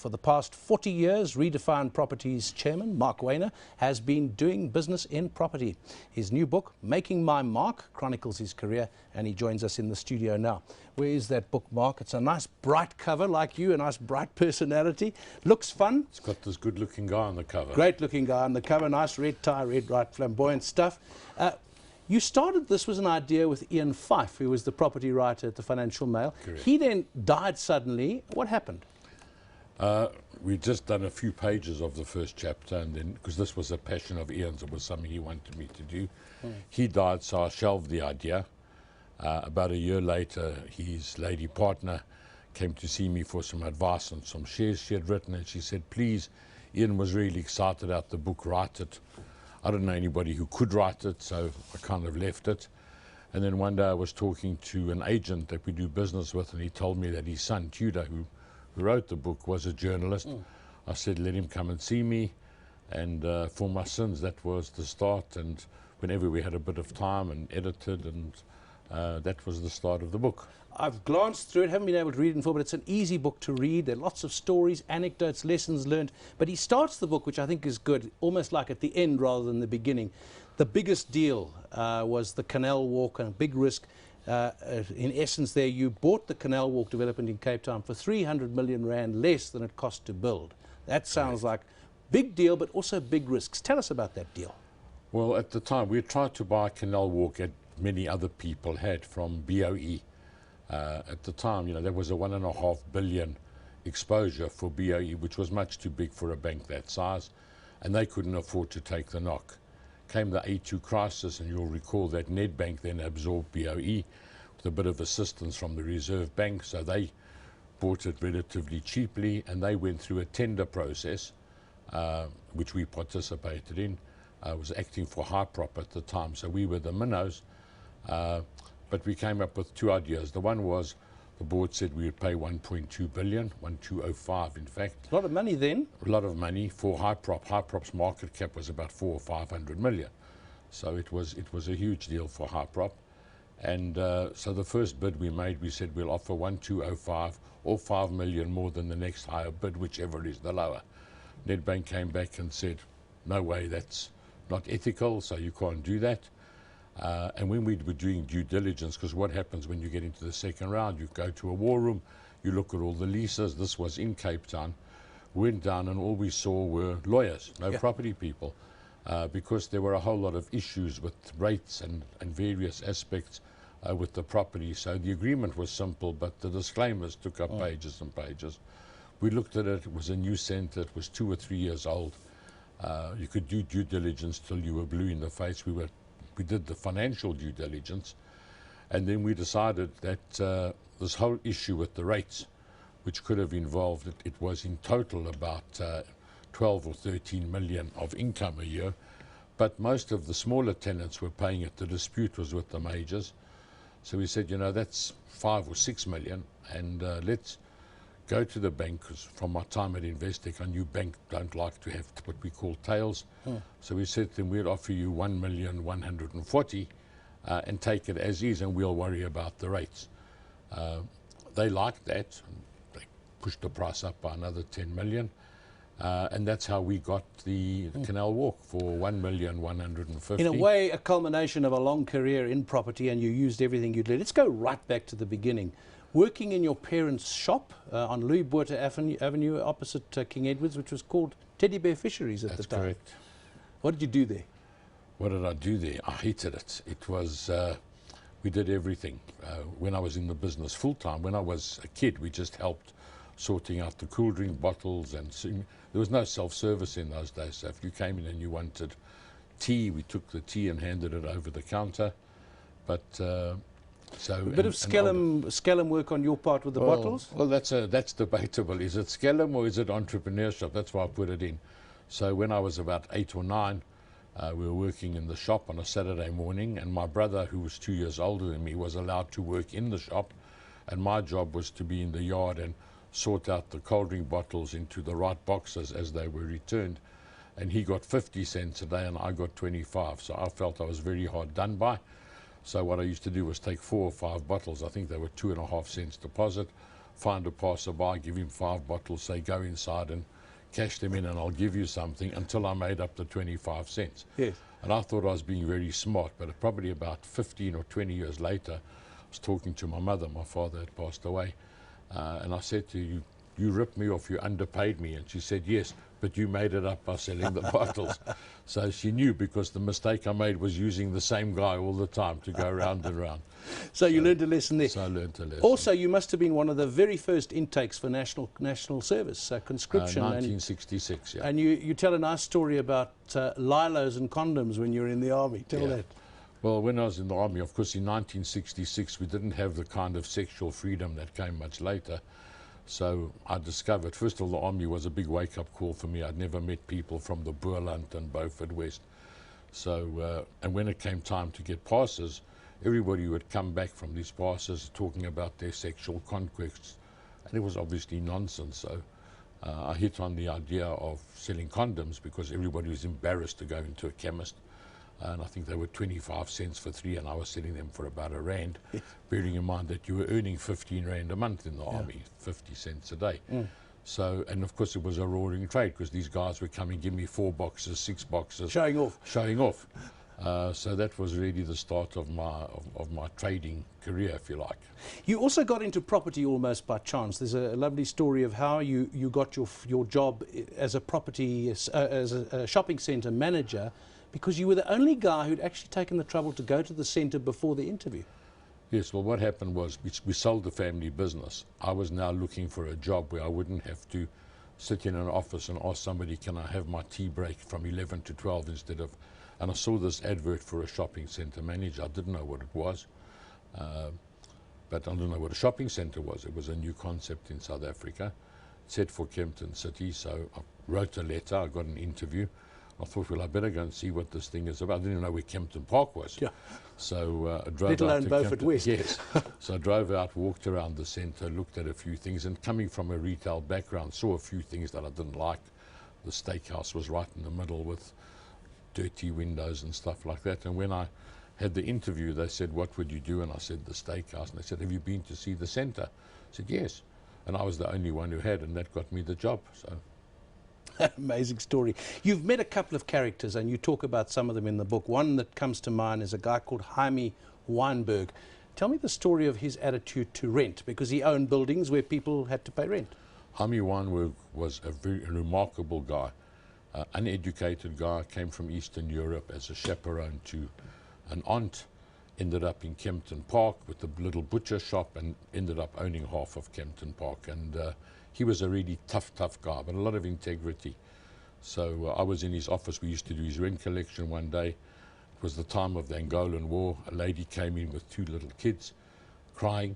For the past 40 years, Redefine Properties chairman, Marc Wainer, has been doing business in property. His new book, Making My Mark, chronicles his career, and he joins us in the studio now. Where is that book, Marc? It's a nice bright cover, like you, a nice bright personality. Looks fun. It's got this good-looking guy on the cover. Great-looking guy on the cover, nice red tie, red, right, flamboyant stuff. You started, this was an idea with Ian Fife, who was the property writer at the Financial Mail. Correct. He then died suddenly. What happened? We'd just done a few pages of the first chapter, and then, because this was a passion of Ian's, it was something he wanted me to do. He died, so I shelved the idea. About a year later, his lady partner came to see me for some advice on some shares she had written, and she said, please, Ian was really excited about the book, write it. I didn't know anybody who could write it, so I kind of left it. And then one day I was talking to an agent that we do business with, and he told me that his son, Tudor, who wrote the book, was a journalist. I said, let him come and see me. And for my sins, that was the start. And whenever we had a bit of time and edited, and that was the start of the book. I've glanced through it, haven't been able to read it before, but it's an easy book to read. There are lots of stories, anecdotes, lessons learned. But he starts the book, which I think is good, almost like at the end rather than the beginning. The biggest deal was the Canal Walk, and a big risk. In essence there, you bought the Canal Walk development in Cape Town for 300 million rand less than it cost to build. That sounds like big deal, but also big risks. Tell us about that deal. Well, at the time, we tried to buy Canal Walk, as many other people had, from BOE. At the time, you know, there was a 1.5 billion exposure for BOE, which was much too big for a bank that size, and they couldn't afford to take the knock. Came the A2 crisis, and you'll recall that Nedbank then absorbed BOE with a bit of assistance from the Reserve Bank, so they bought it relatively cheaply, and they went through a tender process, which we participated in. I was acting for Hyprop at the time, so we were the minnows. But we came up with two ideas. The one was, the board said we would pay 1.2 billion, 1.205 in fact. A lot of money then. A lot of money for Hyprop. Hyprop's market cap was about 400 or 500 million. So it was a huge deal for Hyprop. And so the first bid we made, we said we'll offer 1.205 or 5 million more than the next higher bid, whichever is the lower. Nedbank came back and said, no way, that's not ethical, so you can't do that. And when we were doing due diligence, because what happens when you get into the second round, you go to a war room, you look at all the leases. This was in Cape Town. Went down, and all we saw were lawyers, no property people, because there were a whole lot of issues with rates and various aspects with the property. So the agreement was simple, but the disclaimers took up pages and pages. We looked at it. It was a new centre. It was 2 or 3 years old. You could do due diligence till you were blue in the face. We did the financial due diligence, and then we decided that this whole issue with the rates, which could have involved, it was in total about 12 or 13 million of income a year, but most of the smaller tenants were paying it. The dispute was with the majors. So we said, you know, that's 5 or 6 million, and let's go to the bank, because from my time at Investec, I knew banks don't like to have what we call tails. So we said to them, we'd offer you 1,140,000 and take it as is, and we'll worry about the rates. They liked that. They pushed the price up by another 10 million. And that's how we got the Canal Walk for 1,150,000. In a way, a culmination of a long career in property, and you used everything you'd learned. Let's go right back to the beginning. Working in your parents' shop on Louis Botha Avenue opposite King Edward's, which was called Teddy Bear Fisheries at the time. That's correct. What did you do there? What did I do there? I hated it. It was, we did everything. When I was in the business full-time, when I was a kid, we just helped sorting out the cool drink bottles, and there was no self-service in those days. So if you came in and you wanted tea, we took the tea and handed it over the counter. But so a bit of skellum work on your part with the bottles? Well, that's debatable. Is it skellum or is it entrepreneurship? That's why I put it in. So when I was about 8 or 9, we were working in the shop on a Saturday morning, and my brother, who was 2 years older than me, was allowed to work in the shop, and my job was to be in the yard and sort out the cold drink bottles into the right boxes as they were returned. And he got 50 cents a day and I got 25, so I felt I was very hard done by. So what I used to do was take 4 or 5 bottles. I think they were 2.5 cents deposit. find a passerby, give him 5 bottles, say go inside and cash them in and I'll give you something, until I made up the 25 cents. Yes. And I thought I was being very smart, but probably about 15 or 20 years later, I was talking to my mother. My father had passed away. And I said to her, you ripped me off, you underpaid me. And she said, yes, but you made it up by selling the bottles. So she knew, because the mistake I made was using the same guy all the time to go round and round. So you learned a lesson there. So I learned a lesson. Also, you must have been one of the very first intakes for national service, conscription. 1966, yeah. And you tell a nice story about lilos and condoms when you were in the army. Tell that. Well, when I was in the army, of course, in 1966, we didn't have the kind of sexual freedom that came much later. So I discovered, first of all, the army was a big wake-up call for me. I'd never met people from the Boerland and Beaufort West. So, and when it came time to get passes, everybody would come back from these passes talking about their sexual conquests. And it was obviously nonsense. So I hit on the idea of selling condoms, because everybody was embarrassed to go into a chemist. And I think they were 25 cents for 3, and I was selling them for about R1, bearing in mind that you were earning 15 Rand a month in the army, 50 cents a day. So, and of course it was a roaring trade, because these guys would come and give me 4 boxes, 6 boxes. Showing off. Showing off. So that was really the start of my trading career, if you like. You also got into property almost by chance. There's a lovely story of how you got your job as a property, as a shopping centre manager, because you were the only guy who'd actually taken the trouble to go to the centre before the interview. Yes, well, what happened was we sold the family business. I was now looking for a job where I wouldn't have to sit in an office and ask somebody, can I have my tea break from 11 to 12 instead of... And I saw this advert for a shopping centre manager. I didn't know what it was, but I didn't know what a shopping centre was. It was a new concept in South Africa. It said for Kempton City, so I wrote a letter, I got an interview. I thought, well, I better go and see what this thing is about. I didn't even know where Kempton Park was. Yeah. So I drove out to Beaufort West. Yes. So I drove out, walked around the centre, looked at a few things, and coming from a retail background, saw a few things that I didn't like. The steakhouse was right in the middle with dirty windows and stuff like that. And when I had the interview, they said, what would you do? And I said, the steakhouse. And they said, have you been to see the centre? I said, yes. And I was the only one who had, and that got me the job. So. Amazing story. You've met a couple of characters, and you talk about some of them in the book. One that comes to mind is a guy called Jaime Weinberg. Tell me the story of his attitude to rent, because he owned buildings where people had to pay rent. Jaime Weinberg was a very remarkable guy, uneducated guy, came from Eastern Europe as a chaperone to an aunt, ended up in Kempton Park with a little butcher shop, and ended up owning half of Kempton Park. And he was a really tough guy, but a lot of integrity. So I was in his office. We used to do his rent collection one day. It was the time of the Angolan War. A lady came in with 2 little kids, crying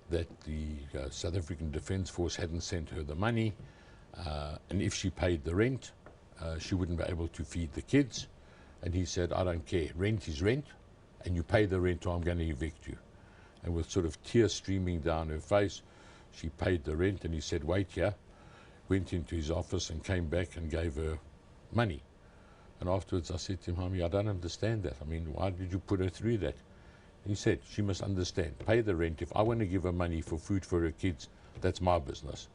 that the South African Defence Force hadn't sent her the money, and if she paid the rent, she wouldn't be able to feed the kids. And he said, I don't care, rent is rent, and you pay the rent or I'm going to evict you. And with sort of tears streaming down her face, she paid the rent, and he said, wait here, went into his office and came back and gave her money. And afterwards I said to him, Jaime, I don't understand that. I mean, why did you put her through that? And he said, she must understand, pay the rent. If I want to give her money for food for her kids, that's my business.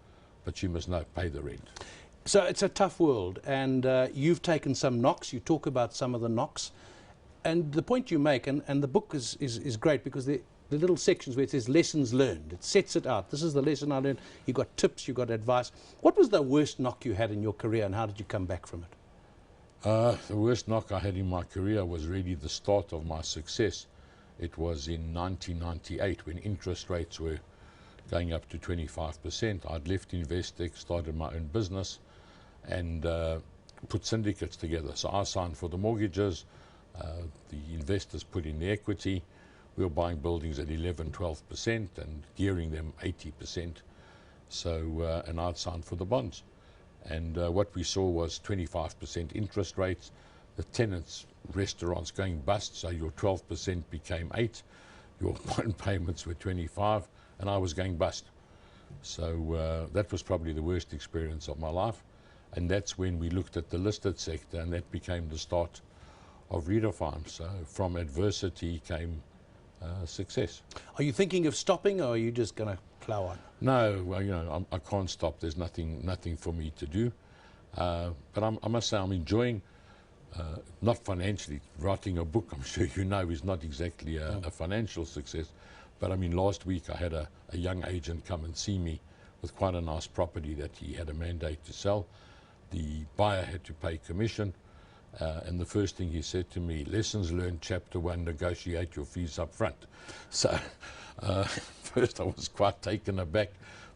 But she must know, pay the rent. So it's a tough world, and you've taken some knocks. You talk about some of the knocks. And the point you make, and the book is great, because the little sections where it says lessons learned, it sets it out. This is the lesson I learned. You got tips, you got advice. What was the worst knock you had in your career, and how did you come back from it? The worst knock I had in my career was really the start of my success. It was in 1998 when interest rates were going up to 25%. I'd left Investec, started my own business, and put syndicates together. So I signed for the mortgages, the investors put in the equity. We were buying buildings at 11, 12% and gearing them 80%. So, and I'd signed for the bonds. And what we saw was 25% interest rates, the tenants' restaurants going bust, so your 12% became 8, your bond payments were 25, and I was going bust. So that was probably the worst experience of my life. And that's when we looked at the listed sector, and that became the start of Redefine. So from adversity came success. Are you thinking of stopping, or are you just going to plow on? No, well, you know, I can't stop. There's nothing for me to do. But I must say I'm enjoying, not financially, writing a book, I'm sure you know, is not exactly a financial success. But I mean, last week I had a young agent come and see me with quite a nice property that he had a mandate to sell. The buyer had to pay commission. And the first thing he said to me, lessons learned, chapter 1, negotiate your fees up front. So first I was quite taken aback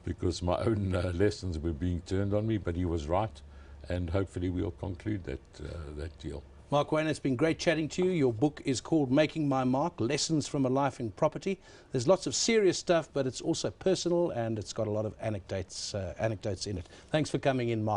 because my own lessons were being turned on me, but he was right, and hopefully we'll conclude that deal. Marc Wainer, it's been great chatting to you. Your book is called Making My Mark, Lessons from a Life in Property. There's lots of serious stuff, but it's also personal, and it's got a lot of anecdotes in it. Thanks for coming in, Marc.